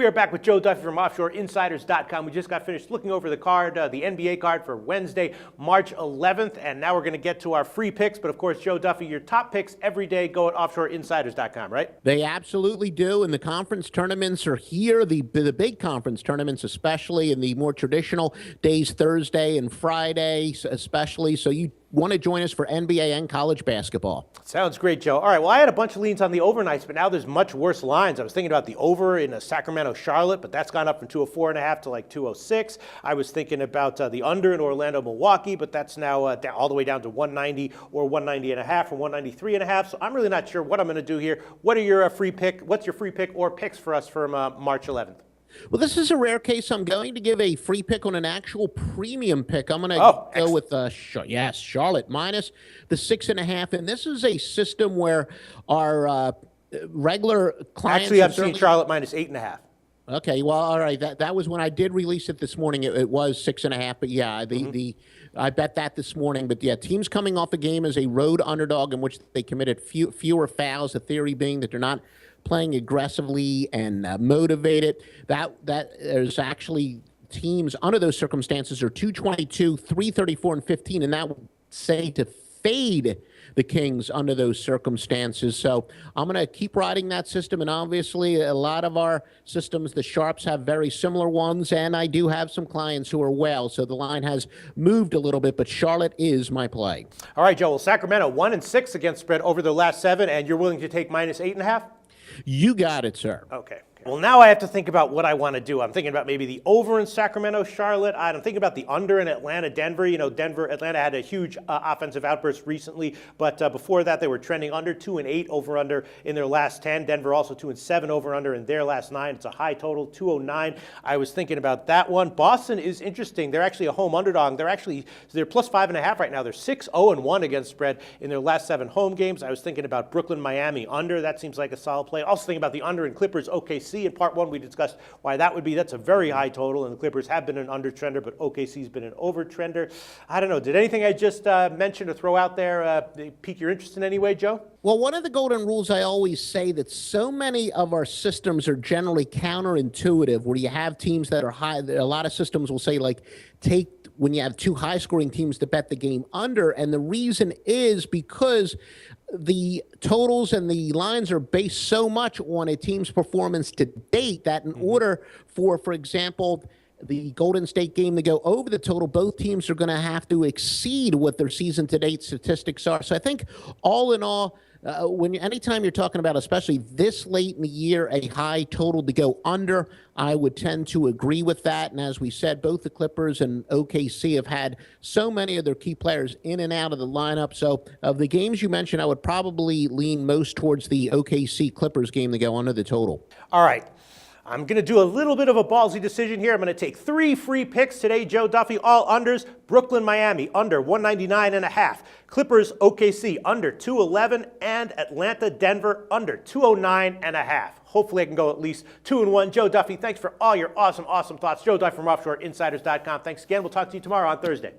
We are back with Joe Duffy from OffshoreInsiders.com. We just got finished looking over the card, the NBA card for Wednesday, March 11th, and now we're going to get to our free picks. But of course, Joe Duffy, your top picks every day go at OffshoreInsiders.com, right? They absolutely do, and the conference tournaments are here, the big conference tournaments especially, and the more traditional days, Thursday and Friday especially, so you want to join us for NBA and college basketball. Sounds great, Joe. All right, well, I had a bunch of leans on the overnights, but now there's much worse lines. I was thinking about the over in Sacramento, Charlotte, but that's gone up from 204.5 to like 206. I was thinking about the under in Orlando, Milwaukee, but that's now all the way down to 190 or 190.5 or 193.5. So I'm really not sure what I'm going to do here. What are your free pick? What's your free pick or picks for us from March 11th? Well, this is a rare case. I'm going to give a free pick on an actual premium pick. I'm going to go with Charlotte minus the 6.5. And this is a system where our regular clients... Actually, I'm seeing Charlotte minus 8.5. Okay, well, all right. That was when I did release it this morning. It was 6.5. But yeah, I bet that this morning. But yeah, teams coming off a game as a road underdog in which they committed fewer fouls. The theory being that they're not playing aggressively and motivated. That there's actually teams under those circumstances are 222, 334, and 15, and that would say to fade the Kings under those circumstances. So I'm going to keep riding that system, and obviously a lot of our systems, the Sharps, have very similar ones, and I do have some clients who are well, so the line has moved a little bit, but Charlotte is my play. All right, Joe. Well, Sacramento 1-6 against spread over their last 7, and you're willing to take minus 8.5? You got it, sir. Okay. Well, now I have to think about what I want to do. I'm thinking about maybe the over in Sacramento, Charlotte. I'm thinking about the under in Atlanta, Denver. You know, Atlanta had a huge offensive outburst recently, but before that they were trending under 2-8 over under in their last 10. Denver also 2-7 over under in their last 9. It's a high total, 209. I was thinking about that one. Boston is interesting. They're actually a home underdog. They're plus 5.5 right now. They're 6-0-1 against spread in their last 7 home games. I was thinking about Brooklyn, Miami under. That seems like a solid play. Also thinking about the under in Clippers, OKC. In part 1, we discussed why that would be. That's a very high total, and the Clippers have been an under trender, but OKC's been an over trender. I don't know. Did anything I just mentioned or throw out there pique your interest in any way, Joe? Well, one of the golden rules I always say that so many of our systems are generally counterintuitive, where you have teams that are high. A lot of systems will say, like, when you have 2 high-scoring teams to bet the game under, and the reason is because the totals and the lines are based so much on a team's performance to date that in order for example, the Golden State game to go over the total, both teams are going to have to exceed what their season-to-date statistics are. So I think all in all, anytime you're talking about, especially this late in the year, a high total to go under, I would tend to agree with that. And as we said, both the Clippers and OKC have had so many of their key players in and out of the lineup. So of the games you mentioned, I would probably lean most towards the OKC Clippers game to go under the total. All right. I'm going to do a little bit of a ballsy decision here. I'm going to take 3 free picks today, Joe Duffy, all unders. Brooklyn, Miami, under 199.5. Clippers, OKC, under 211. And Atlanta, Denver, under 209.5. Hopefully I can go at least 2-1. Joe Duffy, thanks for all your awesome thoughts. Joe Duffy from OffshoreInsiders.com. Thanks again. We'll talk to you tomorrow on Thursday.